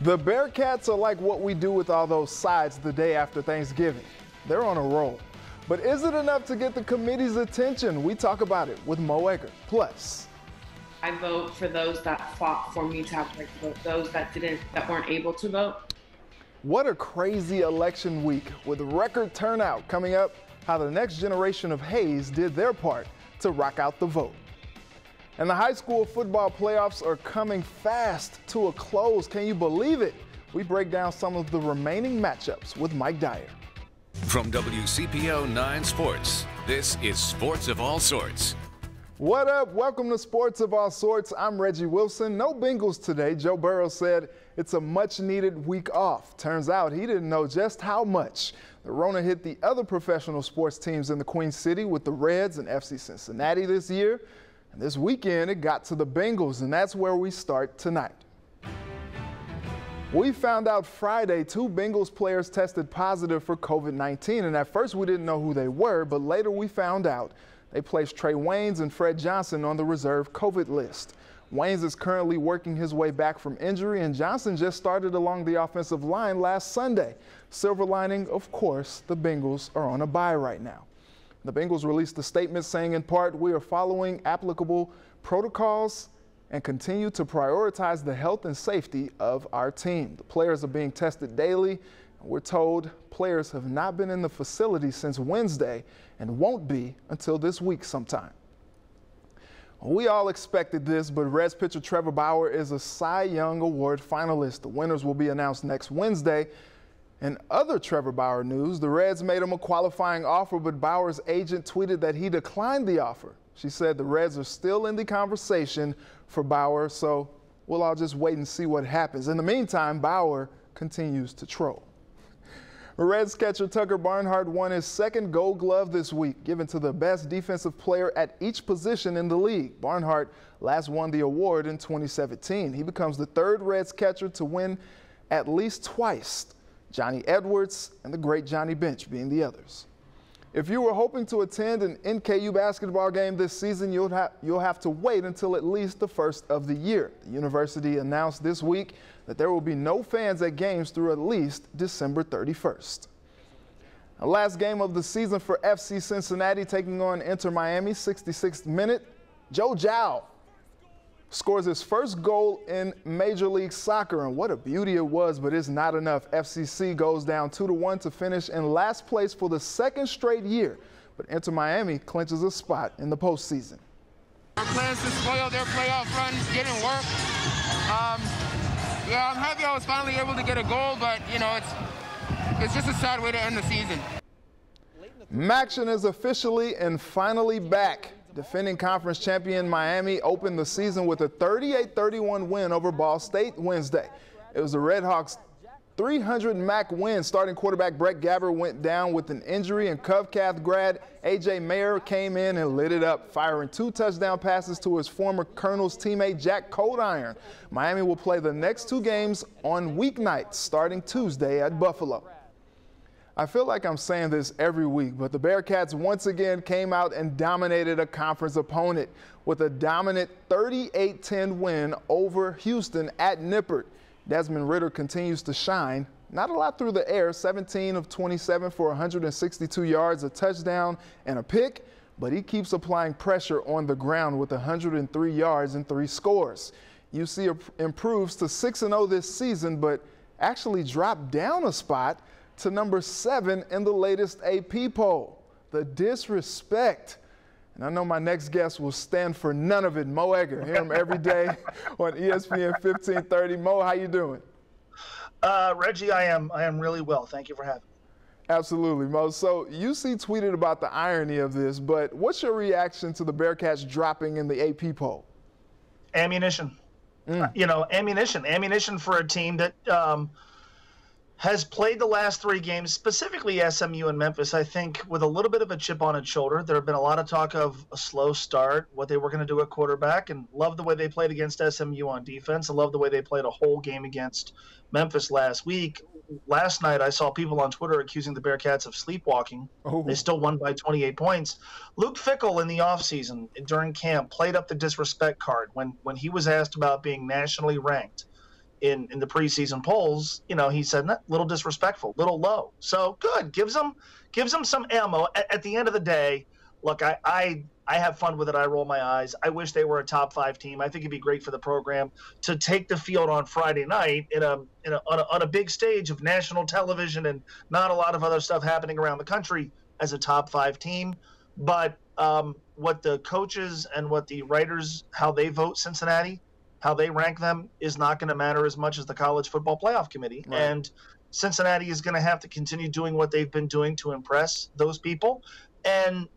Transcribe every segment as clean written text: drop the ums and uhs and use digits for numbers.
The Bearcats are like what we do with all those sides the day after Thanksgiving. They're on a roll. But is it enough to get the committee's attention? We talk about it with Mo Egger. Plus, I vote for those that fought for me to have right to vote, those that weren't able to vote. What a crazy election week with record turnout coming up, how the next generation of Hayes did their part to rock out the vote. And the high school football playoffs are coming fast to a close. Can you believe it? We break down some of the remaining matchups with Mike Dyer. From WCPO 9 Sports, this is Sports of All Sorts. What up? Welcome to Sports of All Sorts. I'm Reggie Wilson. No Bengals today. Joe Burrow said it's a much-needed week off. Turns out he didn't know just how much. The Rona hit the other professional sports teams in the Queen City with the Reds and FC Cincinnati this year. And this weekend, it got to the Bengals, and that's where we start tonight. We found out Friday 2 Bengals players tested positive for COVID-19, and at first we didn't know who they were, but later we found out. They placed Trey Waynes and Fred Johnson on the reserve COVID list. Waynes is currently working his way back from injury, and Johnson just started along the offensive line last Sunday. Silver lining, of course, the Bengals are on a bye right now. The Bengals released a statement saying, in part, we are following applicable protocols and continue to prioritize the health and safety of our team. The players are being tested daily. We're told players have not been in the facility since Wednesday and won't be until this week sometime. We all expected this, but Reds pitcher Trevor Bauer is a Cy Young Award finalist. The winners will be announced next Wednesday. In other Trevor Bauer news, the Reds made him a qualifying offer, but Bauer's agent tweeted that he declined the offer. She said the Reds are still in the conversation for Bauer, so we'll all just wait and see what happens. In the meantime, Bauer continues to troll. Reds catcher Tucker Barnhart won his second Gold Glove this week, given to the best defensive player at each position in the league. Barnhart last won the award in 2017. He becomes the third Reds catcher to win at least twice, Johnny Edwards and the great Johnny Bench being the others. If you were hoping to attend an NKU basketball game this season, you'll have to wait until at least the first of the year. The university announced this week that there will be no fans at games through at least December 31st. The last game of the season for FC Cincinnati taking on Inter Miami, 66th minute. Joe Jow scores his first goal in Major League Soccer, and what a beauty it was, but it's not enough. FCC goes down 2-1 to finish in last place for the second straight year, but Inter Miami clinches a spot in the postseason. Our plans to spoil their playoff run didn't work. Yeah, I'm happy I was finally able to get a goal, but, you know, it's just a sad way to end the season. Maction is officially and finally back. Defending conference champion Miami opened the season with a 38-31 win over Ball State Wednesday. It was the Red Hawks' 300 MAC win. Starting quarterback Brett Gabbert went down with an injury, and Covcath grad A.J. Mayer came in and lit it up, firing 2 touchdown passes to his former Colonel's teammate Jack Coldiron. Miami will play the next 2 games on weeknights starting Tuesday at Buffalo. I feel like I'm saying this every week, but the Bearcats once again came out and dominated a conference opponent with a dominant 38-10 win over Houston at Nippert. Desmond Ridder continues to shine. Not a lot through the air, 17 of 27 for 162 yards, a touchdown, and a pick, but he keeps applying pressure on the ground with 103 yards and 3 scores. UC improves to 6-0 this season, but actually dropped down a spot to number 7 in the latest AP poll. The disrespect. And I know my next guest will stand for none of it. Mo Egger, hear him every day on ESPN 1530. Mo, how you doing? Reggie, I am really well. Thank you for having me. Absolutely, Mo. So UC tweeted about the irony of this, but what's your reaction to the Bearcats dropping in the AP poll? Ammunition. You know, ammunition for a team that has played the last 3 games, specifically SMU and Memphis, I think, with a little bit of a chip on its shoulder. There have been a lot of talk of a slow start, what they were going to do at quarterback, and love the way they played against SMU on defense. I love the way they played a whole game against Memphis last week. Last night, I saw people on Twitter accusing the Bearcats of sleepwalking. Oh. They still won by 28 points. Luke Fickell in the offseason during camp played up the disrespect card when he was asked about being nationally ranked. in the preseason polls, he said a little disrespectful, little low. So good, gives them some ammo. At the end of the day, look, I have fun with it. I roll my eyes. I wish they were a top 5 team. I think it'd be great for the program to take the field on Friday night on a big stage of national television and not a lot of other stuff happening around the country as a top 5 team. But what the coaches and what the writers, how they vote Cincinnati, how they rank them is not going to matter as much as the College Football Playoff Committee. Right. And Cincinnati is going to have to continue doing what they've been doing to impress those people. And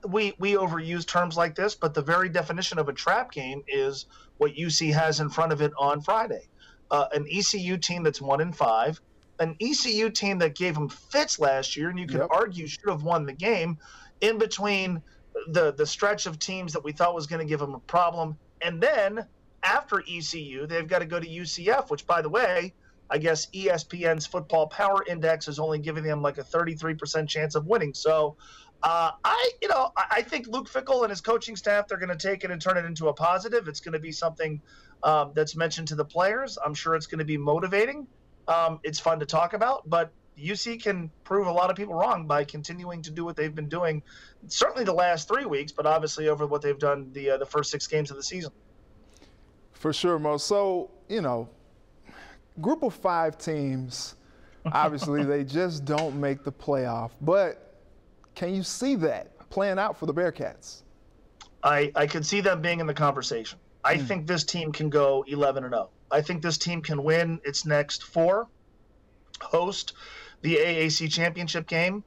we overuse terms like this, but the very definition of a trap game is what UC has in front of it on Friday. An ECU team that's 1-5, an ECU team that gave them fits last year, and you could argue should have won the game, in between the stretch of teams that we thought was going to give them a problem. And then after ECU, they've got to go to UCF, which, by the way, I guess ESPN's Football Power Index is only giving them like a 33% chance of winning. So I think Luke Fickell and his coaching staff, they're going to take it and turn it into a positive. It's going to be something that's mentioned to the players. I'm sure it's going to be motivating. It's fun to talk about, but UC can prove a lot of people wrong by continuing to do what they've been doing, certainly the last 3 weeks, but obviously over what they've done the first 6 games of the season. For sure, Mo. So, group of 5 teams, obviously they just don't make the playoff. But can you see that playing out for the Bearcats? I could see them being in the conversation. I think this team can go 11-0. I think this team can win its next 4, host the AAC championship game,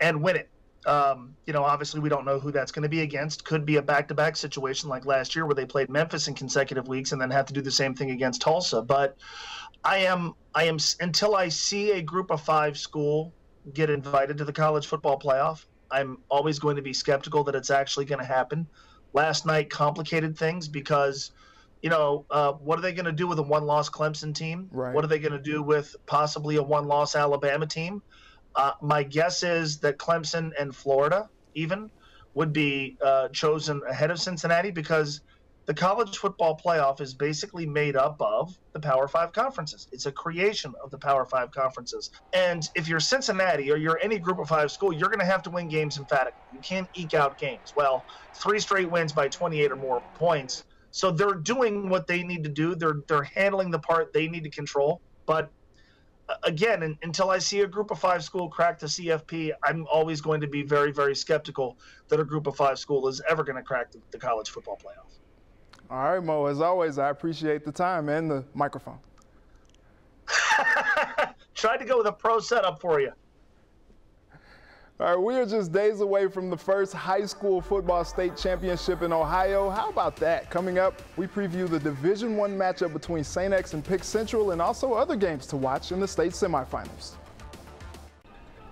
and win it. Obviously we don't know who that's going to be against. Could be a back-to-back situation like last year where they played Memphis in consecutive weeks and then have to do the same thing against Tulsa. But I am until I see a group of 5 school get invited to the college football playoff, I'm always going to be skeptical that it's actually going to happen. Last night complicated things because, what are they going to do with a 1-loss Clemson team? Right. What are they going to do with possibly a 1-loss Alabama team? My guess is that Clemson and Florida even would be chosen ahead of Cincinnati because the college football playoff is basically made up of the Power 5 conferences. It's a creation of the Power 5 conferences. And if you're Cincinnati or you're any group of 5 school, you're going to have to win games emphatically. You can't eke out games. Well, 3 straight wins by 28 or more points. So they're doing what they need to do. They're handling the part they need to control. But again, until I see a group of 5 school crack the CFP, I'm always going to be very, very skeptical that a group of 5 school is ever going to crack the college football playoff. All right, Mo, as always, I appreciate the time and the microphone. Tried to go with a pro setup for you. All right, we are just days away from the first high school football state championship in Ohio. How about that? Coming up, we preview the Division I matchup between St. X and Pick Central and also other games to watch in the state semifinals.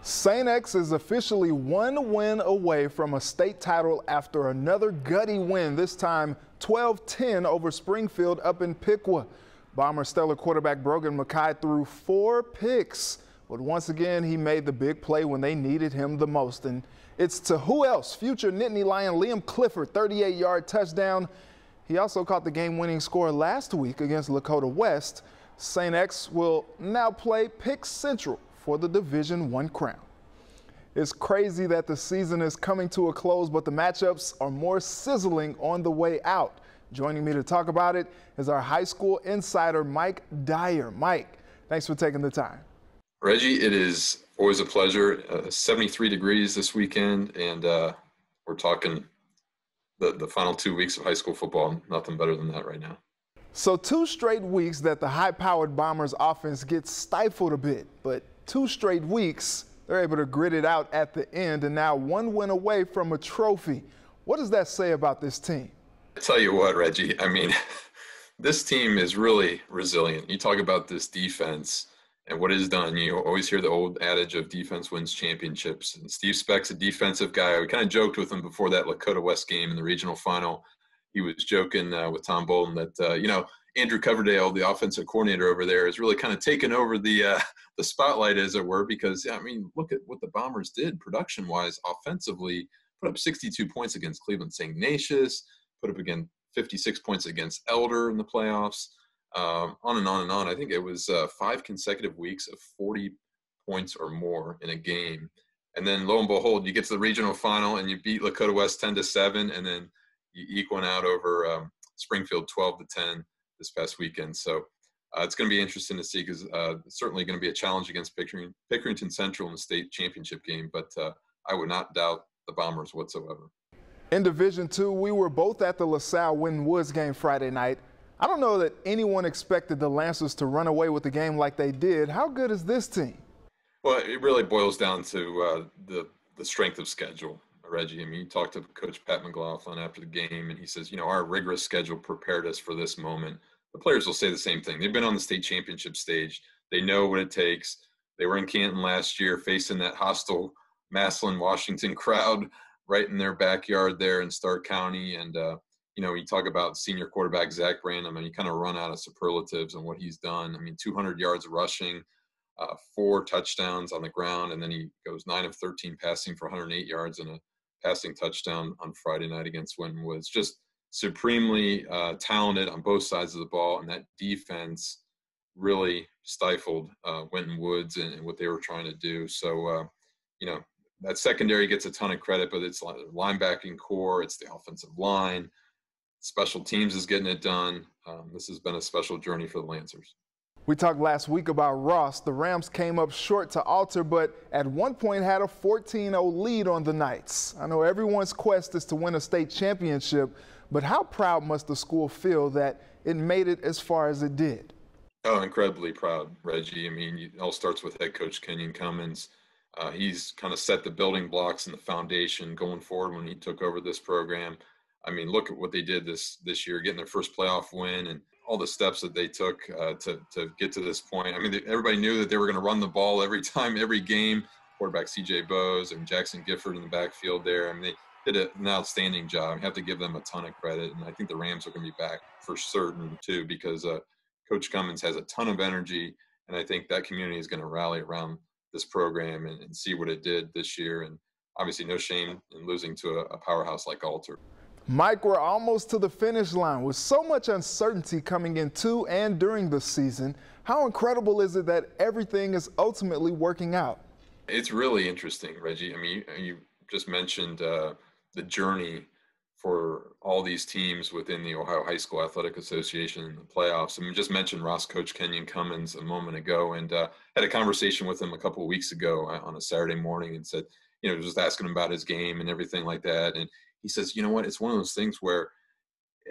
St. X is officially 1 win away from a state title after another gutty win, this time 12-10 over Springfield up in Piqua. Bomber stellar quarterback Brogan Mackay threw 4 picks. But once again, he made the big play when they needed him the most. And it's to who else? Future Nittany Lion Liam Clifford, 38-yard touchdown. He also caught the game-winning score last week against Lakota West. St. X will now play Pick Central for the Division I crown. It's crazy that the season is coming to a close, but the matchups are more sizzling on the way out. Joining me to talk about it is our high school insider, Mike Dyer. Mike, thanks for taking the time. Reggie, it is always a pleasure. 73 degrees this weekend, and we're talking the final 2 weeks of high school football. Nothing better than that right now. So 2 straight weeks that the high-powered Bombers offense gets stifled a bit, but 2 straight weeks they're able to grit it out at the end, and now 1 win away from a trophy. What does that say about this team? I tell you what, Reggie, I mean, this team is really resilient. You talk about this defense and what is done. You always hear the old adage of defense wins championships. And Steve Speck's a defensive guy. We kind of joked with him before that Lakota West game in the regional final. He was joking with Tom Bolton that, Andrew Coverdale, the offensive coordinator over there, has really kind of taken over the spotlight, as it were, because, look at what the Bombers did production-wise, offensively, put up 62 points against Cleveland St. Ignatius, put up again 56 points against Elder in the playoffs. on and on and on. I think it was 5 consecutive weeks of 40 points or more in a game. And then lo and behold, you get to the regional final and you beat Lakota West 10-7, and then you eke one out over Springfield 12-10 this past weekend. So it's going to be interesting to see, because it's certainly going to be a challenge against Pickerington Central in the state championship game, but I would not doubt the Bombers whatsoever. In Division II, we were both at the LaSalle Winton Woods game Friday night. I don't know that anyone expected the Lancers to run away with the game like they did. How good is this team? Well, it really boils down to the strength of schedule, Reggie. I mean, you talked to Coach Pat McLaughlin after the game, and he says, you know, our rigorous schedule prepared us for this moment. The players will say the same thing. They've been on the state championship stage. They know what it takes. They were in Canton last year facing that hostile Massillon, Washington crowd right in their backyard there in Stark County. And, you know, you talk about senior quarterback Zach Brandon, and you kind of run out of superlatives on what he's done. I mean, 200 yards rushing, 4 touchdowns on the ground, and then he goes 9 of 13 passing for 108 yards and a passing touchdown on Friday night against Winton Woods. Just supremely talented on both sides of the ball, and that defense really stifled Winton Woods and what they were trying to do. So, you know, that secondary gets a ton of credit, but it's linebacking core, it's the offensive line, special teams is getting it done. This has been a special journey for the Lancers. We talked last week about Ross. The Rams came up short to Alter, but at one point had a 14-0 lead on the Knights. I know everyone's quest is to win a state championship, but how proud must the school feel that it made it as far as it did? Oh, incredibly proud, Reggie. I mean, it all starts with head coach Kenan Cummins. He's kind of set the building blocks and the foundation going forward when he took over this program. I mean, look at what they did this year, getting their first playoff win and all the steps that they took to get to this point. I mean, everybody knew that they were going to run the ball every time, every game. Quarterback C.J. Bowes and Jackson Gifford in the backfield there. I mean, they did an outstanding job. I have to give them a ton of credit, and I think the Rams are going to be back for certain too, because Coach Cummins has a ton of energy, and I think that community is going to rally around this program and see what it did this year. And obviously no shame in losing to a powerhouse like Alter. Mike, we're almost to the finish line. With so much uncertainty coming into and during the season, how incredible is it that everything is ultimately working out? It's really interesting, Reggie. I mean, you just mentioned the journey for all these teams within the Ohio High School Athletic Association in the playoffs. I mean, just mentioned Ross coach Kenan Cummins a moment ago, and had a conversation with him a couple of weeks ago on a Saturday morning, and said, you know, just asking him about his game and everything like that. And he says, you know what, it's one of those things where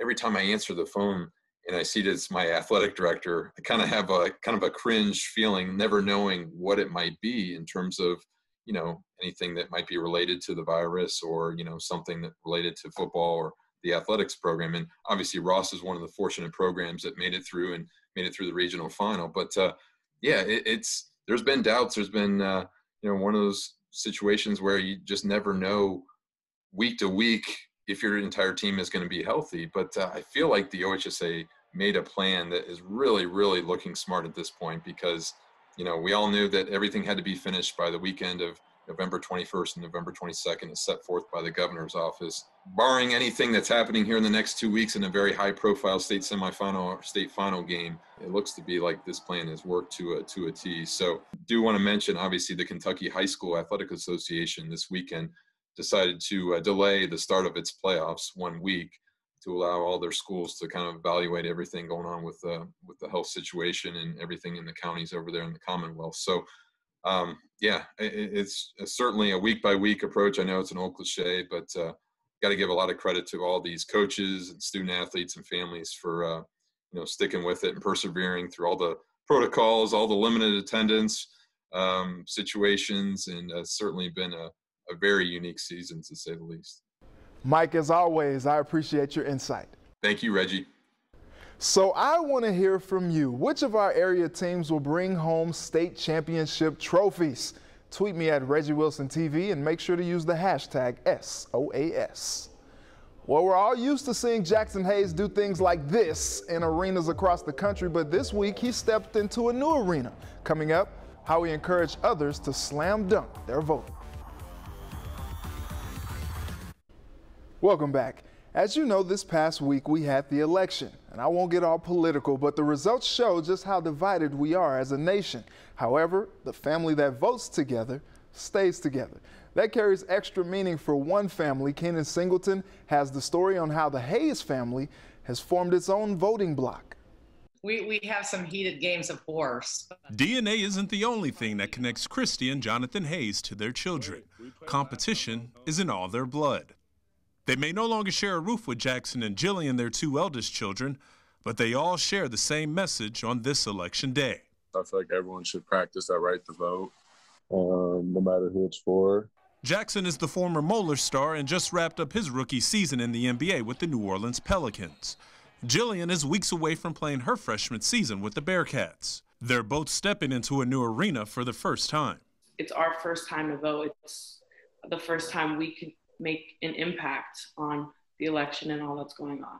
every time I answer the phone and I see that it's my athletic director, I kind of have a cringe feeling, never knowing what it might be in terms of, you know, anything that might be related to the virus, or, you know, something that related to football or the athletics program. And obviously Ross is one of the fortunate programs that made it through the regional final. But yeah, there's been doubts. There's been, you know, one of those situations where you just never know week to week if your entire team is going to be healthy. But I feel like the OHSA made a plan that is really, really looking smart at this point, because, you know, we all knew that everything had to be finished by the weekend of November 21st and November 22nd as set forth by the governor's office. Barring anything that's happening here in the next 2 weeks in a very high-profile state semifinal or state final game, it looks to be like this plan has worked to a T. So do want to mention, obviously, the Kentucky High School Athletic Association this weekend decided to delay the start of its playoffs 1 week to allow all their schools to kind of evaluate everything going on with the health situation and everything in the counties over there in the Commonwealth. So, yeah, it's certainly a week-by-week approach. I know it's an old cliche, but got to give a lot of credit to all these coaches and student athletes and families for, you know, sticking with it and persevering through all the protocols, all the limited attendance situations, and certainly been a very unique season, to say the least. Mike, as always, I appreciate your insight. Thank you, Reggie. So I want to hear from you. Which of our area teams will bring home state championship trophies? Tweet me at Reggie Wilson TV and make sure to use the hashtag SOAS. Well, we're all used to seeing Jackson Hayes do things like this in arenas across the country, but this week he stepped into a new arena. Coming up, how he encouraged others to slam dunk their vote. Welcome back. As you know, this past week we had the election. And I won't get all political, but the results show just how divided we are as a nation. However, the family that votes together stays together. That carries extra meaning for one family. Kenan Singleton has the story on how the Hayes family has formed its own voting bloc. We have some heated games of horse. DNA isn't the only thing that connects Christy and Jonathan Hayes to their children. Competition is in all their blood. They may no longer share a roof with Jackson and Jillian, their two eldest children, but they all share the same message on this election day. I feel like everyone should practice that right to vote, no matter who it's for. Jackson is the former Moeller star and just wrapped up his rookie season in the NBA with the New Orleans Pelicans. Jillian is weeks away from playing her freshman season with the Bearcats. They're both stepping into a new arena for the first time. It's our first time to vote. It's the first time we can make an impact on the election and all that's going on.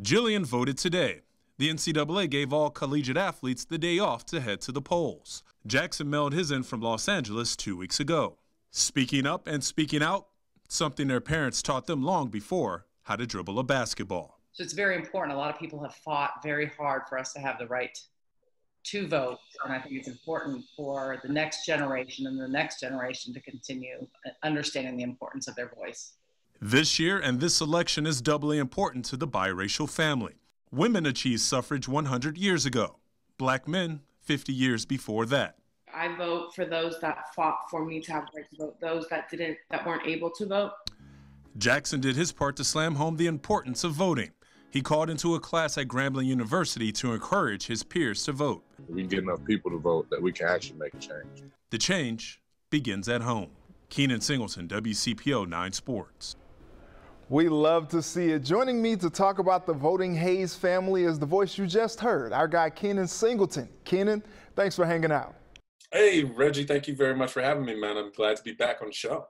Jillian voted today. The NCAA gave all collegiate athletes the day off to head to the polls. Jackson mailed his in from Los Angeles 2 weeks ago. Speaking up and speaking out, something their parents taught them long before, how to dribble a basketball. So it's very important. A lot of people have fought very hard for us to have the right to vote. And I think it's important for the next generation and the next generation to continue understanding the importance of their voice. This year and this election is doubly important to the biracial family. Women achieved suffrage 100 years ago. Black men 50 years before that. I vote for those that fought for me to have the right to vote, those that weren't able to vote. Jackson did his part to slam home the importance of voting. He called into a class at Grambling University to encourage his peers to vote. We can get enough people to vote that we can actually make a change. The change begins at home. Kenan Singleton, WCPO 9 Sports. We love to see it. Joining me to talk about the voting Hayes family is the voice you just heard, our guy Kenan Singleton. Kenan, thanks for hanging out. Hey, Reggie, thank you very much for having me, man. I'm glad to be back on the show.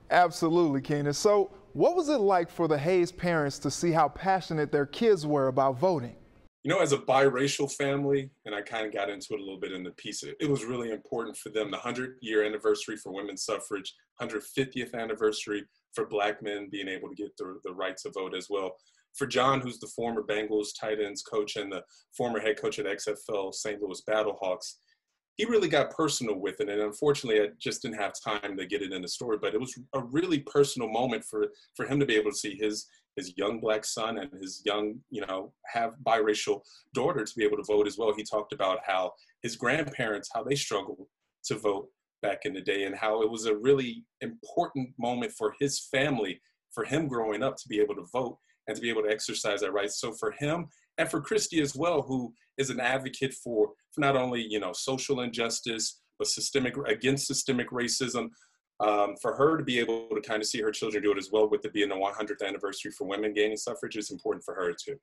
Absolutely, Kenan. So what was it like for the Hayes parents to see how passionate their kids were about voting? You know, as a biracial family, and I kind of got into it a little bit in the piece, it was really important for them. The 100-year anniversary for women's suffrage, 150th anniversary for Black men being able to get the right to vote as well. For John, who's the former Bengals tight ends coach and the former head coach at XFL St. Louis Battlehawks, he really got personal with it. And unfortunately, I just didn't have time to get it in the story, but it was a really personal moment for him to be able to see his young Black son and his young, have biracial daughter to be able to vote as well. He talked about how his grandparents, how they struggled to vote back in the day and how it was a really important moment for his family, for him growing up to be able to vote and to be able to exercise that right. So for him and for Christy as well, who is an advocate for not only, social injustice, but against systemic racism, for her to be able to kind of see her children do it as well, with it being the 100th anniversary for women gaining suffrage, is important for her too.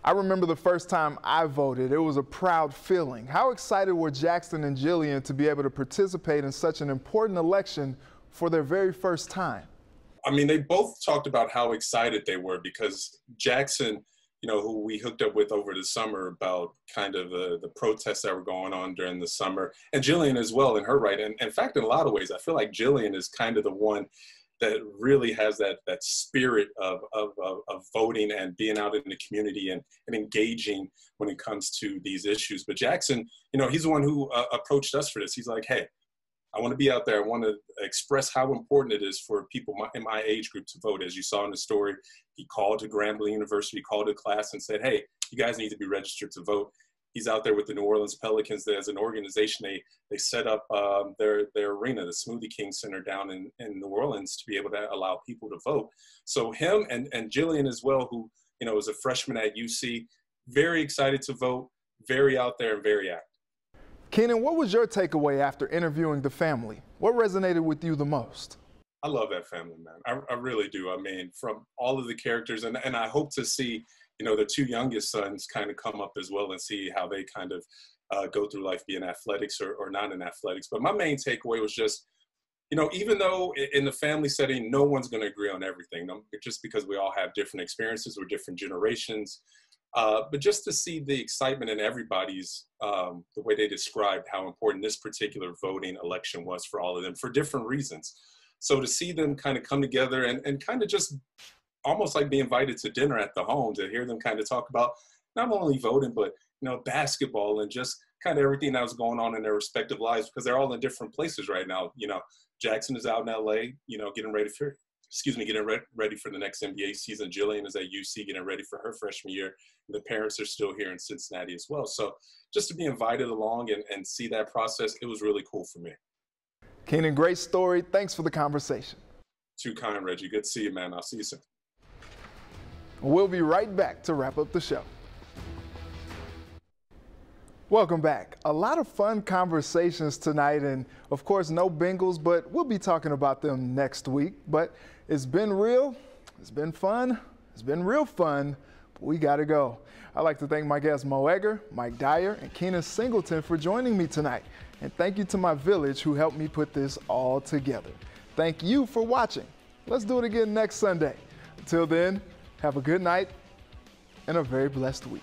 I remember the first time I voted. It was a proud feeling. How excited were Jackson and Jillian to be able to participate in such an important election for their very first time? I mean, they both talked about how excited they were because Jackson, who we hooked up with over the summer about kind of the protests that were going on during the summer, and Jillian as well in her right. And in fact, in a lot of ways, I feel like Jillian is kind of the one that really has that spirit of voting and being out in the community and engaging when it comes to these issues. But Jackson, he's the one who approached us for this. He's like, hey, I want to be out there. I want to express how important it is for people in my age group to vote. As you saw in the story, he called to Grambling University, called a class and said, hey, you guys need to be registered to vote. He's out there with the New Orleans Pelicans. As an organization, they set up their arena, the Smoothie King Center down in New Orleans, to be able to allow people to vote. So him and Jillian as well, who is a freshman at UC, very excited to vote, very out there and very active. Kenan, what was your takeaway after interviewing the family? What resonated with you the most? I love that family, man. I really do. I mean, from all of the characters, and I hope to see, the two youngest sons kind of come up as well and see how they kind of go through life, be in athletics or not in athletics. But my main takeaway was just, even though in the family setting, no one's going to agree on everything, just because we all have different experiences, we're different generations. But just to see the excitement in everybody's, the way they described how important this particular voting election was for all of them for different reasons. So to see them kind of come together and kind of just almost like being invited to dinner at the home to hear them kind of talk about not only voting, but, you know, basketball and just kind of everything that was going on in their respective lives, because they're all in different places right now. You know, Jackson is out in LA, you know, getting ready for the next NBA season. Jillian is at UC getting ready for her freshman year. And the parents are still here in Cincinnati as well. So just to be invited along and see that process, it was really cool for me. Kenan, great story. Thanks for the conversation. Too kind, Reggie. Good to see you, man. I'll see you soon. We'll be right back to wrap up the show. Welcome back. A lot of fun conversations tonight, and of course no Bengals, but we'll be talking about them next week. But it's been real, it's been fun, it's been real fun, but we gotta go. I'd like to thank my guests Mo Egger, Mike Dyer, and Kenan Singleton for joining me tonight. And thank you to my village who helped me put this all together. Thank you for watching. Let's do it again next Sunday. Until then, have a good night and a very blessed week.